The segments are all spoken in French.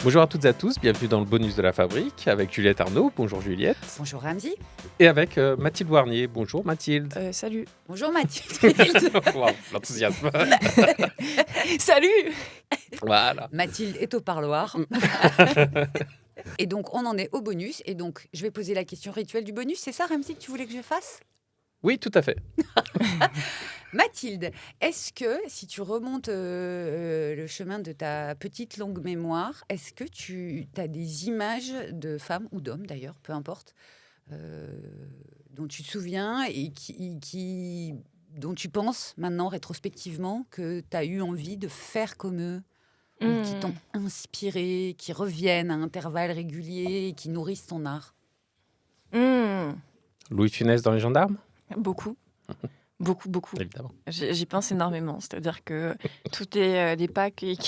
Bonjour à toutes et à tous, bienvenue dans le bonus de la fabrique avec Juliette Arnaud. Bonjour Juliette. Bonjour Ramzy. Et avec Mathilde Warnier. Bonjour Mathilde. Salut. Bonjour Mathilde. Wow, l'enthousiasme. Salut. Voilà. Mathilde est au parloir. Et donc on en est au bonus. Et donc je vais poser la question rituelle du bonus. C'est ça Ramzy que tu voulais que je fasse ? Oui, tout à fait. Mathilde, est-ce que si tu remontes le chemin de ta petite longue mémoire, est-ce que tu as des images de femmes ou d'hommes d'ailleurs, peu importe, dont tu te souviens et dont tu penses maintenant rétrospectivement que tu as eu envie de faire comme eux, ou qui t'ont inspiré, qui reviennent à intervalles réguliers et qui nourrissent ton art ? Louis de Funès dans Les Gendarmes ? Beaucoup. Beaucoup. Évidemment. J'y pense énormément. C'est-à-dire que toutes les pas qui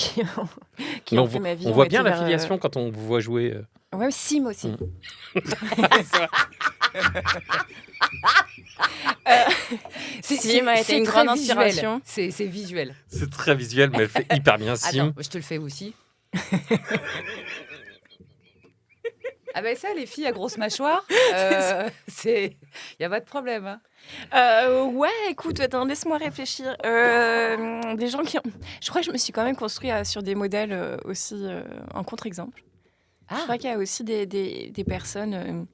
Mais ont fait ma vie. on voit bien l'affiliation quand on vous voit jouer. Ouais, Sim aussi. Sim a été une grande inspiration. C'est visuel. C'est très visuel, mais elle fait hyper bien Sim. Attends, je te le fais aussi. Ah ben ça, les filles à grosse mâchoire, il n'y a pas de problème. Hein. Ouais, écoute, attends, laisse-moi réfléchir. Des gens qui ont... Je crois que je me suis quand même construit sur des modèles aussi en contre-exemple. Je crois qu'il y a aussi des personnes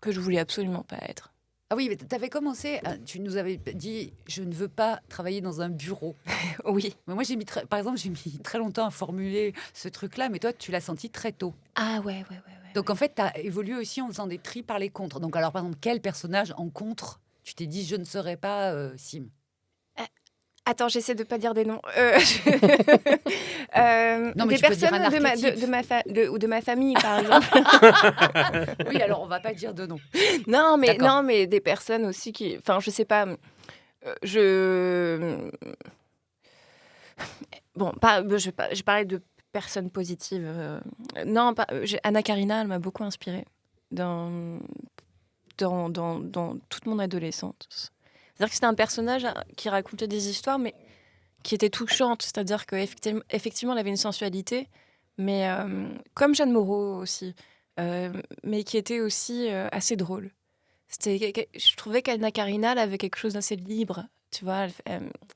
que je voulais absolument pas être. Ah oui, mais tu avais commencé, tu nous avais dit « je ne veux pas travailler dans un bureau ». Oui. Mais moi, par exemple, j'ai mis très longtemps à formuler ce truc-là, mais toi, tu l'as senti très tôt. Ah ouais. Donc en fait, tu as évolué aussi en faisant des tris par les contres. Donc alors, par exemple, quel personnage en contre tu t'es dit « je ne serais pas Sim ». Attends, j'essaie de pas dire des noms. Non, mais des tu peux dire personnes un archétype. de ma famille, par exemple. Oui, alors on va pas dire de nom. Non, D'accord. mais des personnes aussi qui... Enfin, je sais pas. Bon, je parlais de personnes positives. Non, Anna Karina, elle m'a beaucoup inspirée dans toute mon adolescence. C'est-à-dire que c'était un personnage qui racontait des histoires, mais qui était touchante. C'est-à-dire qu'effectivement, elle avait une sensualité, mais comme Jeanne Moreau aussi, mais qui était aussi assez drôle. Je trouvais qu'Anna Karina, elle avait quelque chose d'assez libre, tu vois,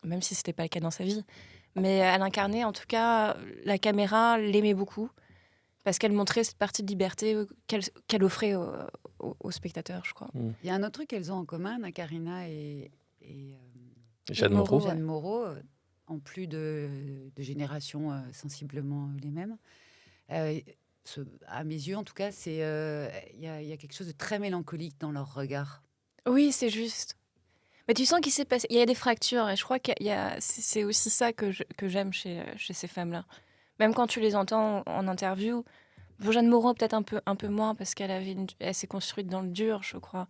même si c'était pas le cas dans sa vie. Mais elle incarnait, en tout cas, la caméra l'aimait beaucoup, parce qu'elle montrait cette partie de liberté qu'elle offrait aux spectateurs, je crois. Il y a un autre truc qu'elles ont en commun, Anna Karina et Jeanne Moreau. Jeanne Moreau, en plus de générations sensiblement les mêmes. À mes yeux, en tout cas, il y a quelque chose de très mélancolique dans leur regard. Oui, c'est juste. Mais tu sens qu'il s'est passé... Il y a des fractures, et je crois c'est aussi ça que j'aime chez ces femmes-là. Même quand tu les entends en interview, Jeanne Moreau peut-être un peu moins, parce elle s'est construite dans le dur, je crois.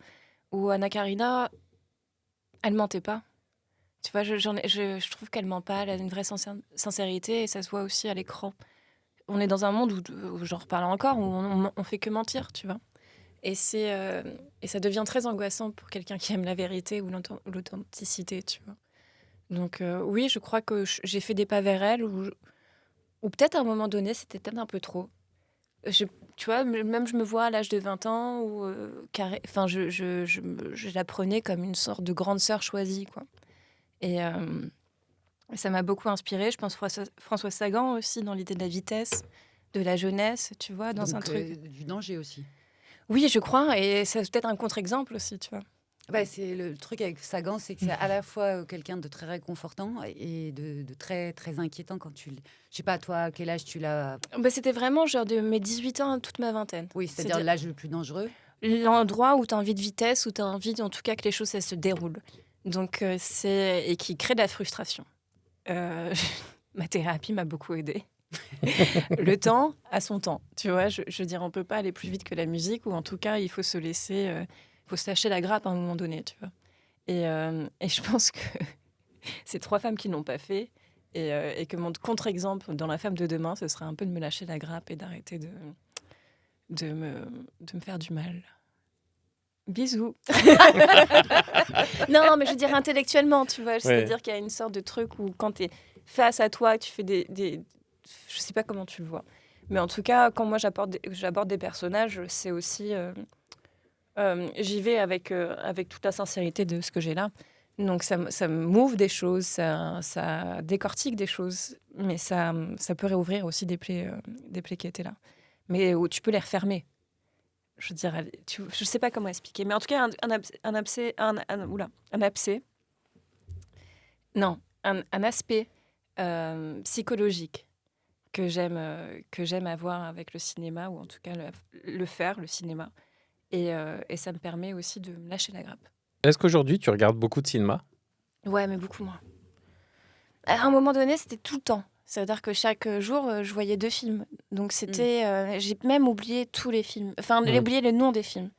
Ou Anna Karina, elle mentait pas. Tu vois, je trouve qu'elle ment pas, elle a une vraie sincérité, et ça se voit aussi à l'écran. On est dans un monde où j'en reparle encore, où on fait que mentir, tu vois. Et ça devient très angoissant pour quelqu'un qui aime la vérité ou l'authenticité, tu vois. Donc oui, je crois que j'ai fait des pas vers elle, ou peut-être à un moment donné, c'était peut-être un peu trop. Tu vois, même je me vois à l'âge de 20 ans, où je la prenais comme une sorte de grande sœur choisie, quoi. Et ça m'a beaucoup inspirée. Je pense François Sagan aussi, dans l'idée de la vitesse, de la jeunesse, tu vois, dans Donc, un truc... du danger aussi. Oui, je crois, et c'est peut-être un contre-exemple aussi, tu vois. Bah, c'est le truc avec Sagan, c'est que c'est à la fois quelqu'un de très réconfortant et de très, très inquiétant quand tu... Je sais pas, toi, à quel âge tu l'as... Bah, c'était vraiment genre de mes 18 ans à toute ma vingtaine. Oui, c'est-à-dire l'âge le plus dangereux. L'endroit où tu as envie de vitesse, où tu as envie, en tout cas, que les choses, elles se déroulent. Donc, et qui crée de la frustration. Ma thérapie m'a beaucoup aidée. Le temps a son temps, tu vois. Je veux dire, on peut pas aller plus vite que la musique, ou en tout cas, il faut se laisser... faut se lâcher la grappe à un moment donné, tu vois. Et je pense que c'est 3 femmes qui ne l'ont pas fait, et que mon contre-exemple dans La femme de demain, ce serait un peu de me lâcher la grappe et d'arrêter de me faire du mal. Bisous. Non, mais je veux dire intellectuellement, tu vois. C'est-à-dire qu'il y a une sorte de truc où quand tu es face à toi, tu fais des... Je sais pas comment tu le vois. Mais en tout cas, quand moi j'aborde des personnages, c'est aussi j'y vais avec toute la sincérité de ce que j'ai là. Donc ça me m'ouvre des choses, ça décortique des choses, mais ça peut réouvrir aussi des plaies qui étaient là. Mais où tu peux les refermer. Je veux dire, je sais pas comment expliquer, mais en tout cas, un abcès, non, un aspect psychologique que j'aime avoir avec le cinéma, ou en tout cas le cinéma. Et ça me permet aussi de me lâcher la grappe. Est-ce qu'aujourd'hui, tu regardes beaucoup de cinéma? Ouais, mais beaucoup moins. À un moment donné, c'était tout le temps. C'est-à-dire que chaque jour, je voyais 2 films. Donc c'était... j'ai même oublié tous les films. Enfin, j'ai oublié les noms des films.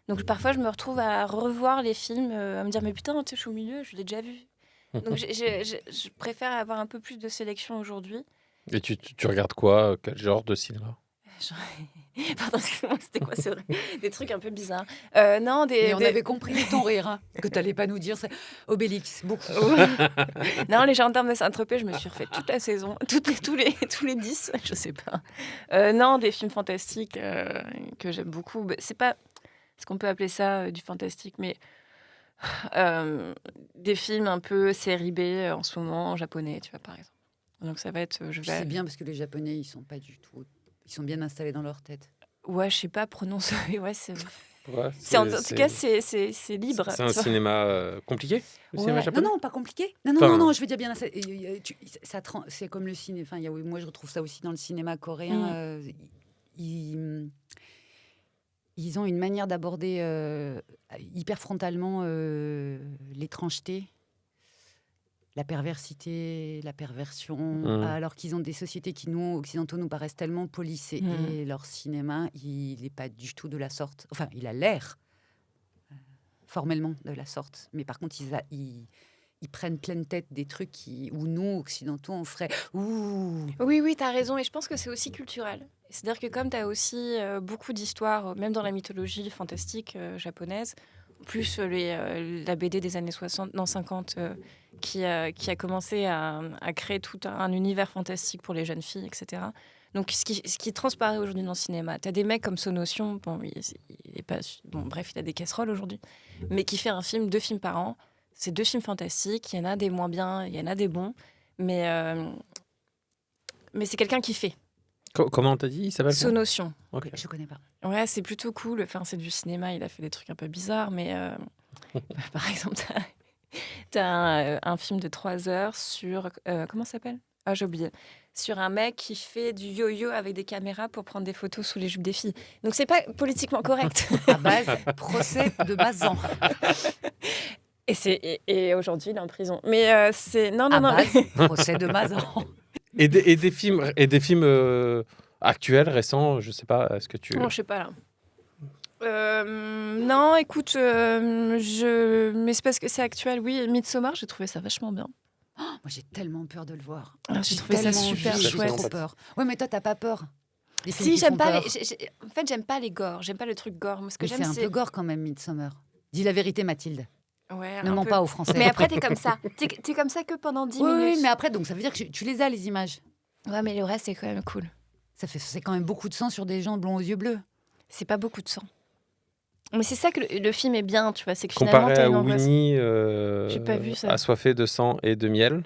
Donc parfois, je me retrouve à revoir les films, à me dire, mais putain, tu es au milieu, je l'ai déjà vu. Donc je préfère avoir un peu plus de sélection aujourd'hui. Et tu regardes quoi? Quel genre de cinéma? Pardon, excuse-moi, c'était quoi ce des trucs un peu bizarres. Non, Mais on avait compris ton rire, hein, que tu n'allais pas nous dire. C'est Obélix, beaucoup. Non, les gendarmes de Saint-Tropez, je me suis refait toute la saison, tous les 10, je sais pas. Non, des films fantastiques que j'aime beaucoup. C'est pas ce qu'on peut appeler ça du fantastique, mais des films un peu série B en ce moment, en japonais, tu vois, par exemple. Donc ça va être... C'est bien parce que les Japonais, ils sont pas du tout... Ils sont bien installés dans leur tête. Ouais, je sais pas prononcer. Ouais, Ouais, en tout cas, c'est libre. C'est un cinéma compliqué, le cinéma japonais? Non, pas compliqué. Non, Enfin, non, je veux dire bien. C'est comme le cinéma. Enfin, moi, je retrouve ça aussi dans le cinéma coréen. Ils ont une manière d'aborder hyper frontalement l'étrangeté, la perversité, la perversion, alors qu'ils ont des sociétés qui, nous, occidentaux, nous paraissent tellement polissées. Et leur cinéma, il n'est pas du tout de la sorte. Enfin, il a l'air formellement de la sorte. Mais par contre, ils prennent pleine tête des trucs où nous, occidentaux, on ferait « ouh ». Oui, tu as raison. Et je pense que c'est aussi culturel. C'est-à-dire que comme tu as aussi beaucoup d'histoires, même dans la mythologie fantastique japonaise, plus la BD des années 50, qui a commencé à créer tout un univers fantastique pour les jeunes filles, etc. Donc, ce qui transparaît aujourd'hui dans le cinéma, tu as des mecs comme Sonotion, bref, il a des casseroles aujourd'hui, mais qui fait 2 films par an. C'est 2 films fantastiques, il y en a des moins bien, il y en a des bons, mais c'est quelqu'un qui fait. Comment t'as dit? Il s'appelle Sonotion. Okay. Je connais pas. Ouais, c'est plutôt cool. Enfin, c'est du cinéma, il a fait des trucs un peu bizarres, mais par exemple, t'as un film de 3 heures sur... comment ça s'appelle? Ah, j'ai oublié. Sur un mec qui fait du yo-yo avec des caméras pour prendre des photos sous les jupes des filles. Donc, c'est pas politiquement correct. À base, procès de Mazan. Et aujourd'hui, il est en prison. Mais c'est... Non. Procès de Mazan. Et des films actuels, récents, je sais pas, est-ce que tu... Non, je sais pas, là. Non, écoute, mais c'est parce que c'est actuel. Oui, Midsommar, j'ai trouvé ça vachement bien. Moi, j'ai tellement peur de le voir. J'ai trouvé ça super J'ai chouette. trop peur. Ouais, mais toi, t'as pas peur. Si, j'aime pas en fait, j'aime pas les gores. J'aime pas le truc gore. Moi, ce que mais j'aime, c'est un peu gore quand même, Midsommar. Dis la vérité, Mathilde. Ouais, ne mens pas aux Français. Mais après, t'es comme ça. T'es comme ça que pendant 10 minutes. Oui, mais après, donc ça veut dire que tu les as, les images. Ouais, mais le reste, c'est quand même cool. C'est quand même beaucoup de sang sur des gens blonds aux yeux bleus. C'est pas beaucoup de sang. Mais c'est ça que le film est bien, tu vois. C'est que finalement, comparé à Winnie, j'ai pas vu ça. assoiffé de sang et de miel.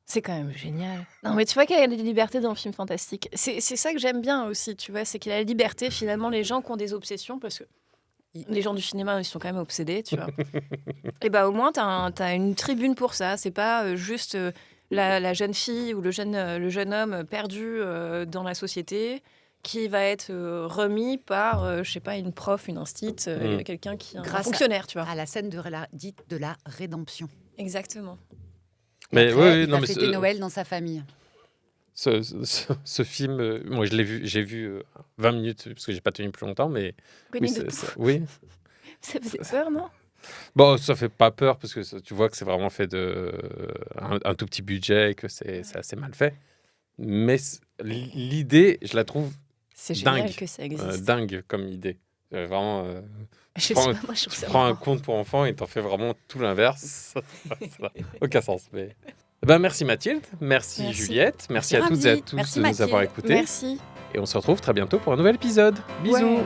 C'est quand même génial. Non, mais tu vois qu'il y a des libertés dans le film fantastique. C'est ça que j'aime bien aussi, tu vois. C'est qu'il y a la liberté, finalement, les gens qui ont des obsessions, parce que les gens du cinéma, ils sont quand même obsédés, tu vois. Et bah, au moins, t'as une tribune pour ça. C'est pas juste la jeune fille ou le jeune homme perdu dans la société qui va être remis par, je sais pas, une prof, une instit, quelqu'un qui est un fonctionnaire, tu vois. À la scène dite de la rédemption. Exactement. Mais après, il va fêter Noël dans sa famille. Ce film, moi j'ai vu 20 minutes parce que j'ai pas tenu plus longtemps, mais oui. Ça faisait peur, non? Bon, ça fait pas peur parce que tu vois que c'est vraiment fait un tout petit budget et que c'est assez mal fait. Mais l'idée, je la trouve c'est dingue, génial que ça existe. dingue comme idée. Vraiment. Je prends un conte pour enfants et t'en fais vraiment tout l'inverse. Ça n'a aucun sens. Mais... merci Mathilde, merci Juliette, merci à toutes et à tous de nous avoir écoutés. Merci. Et on se retrouve très bientôt pour un nouvel épisode. Bisous. Ouais.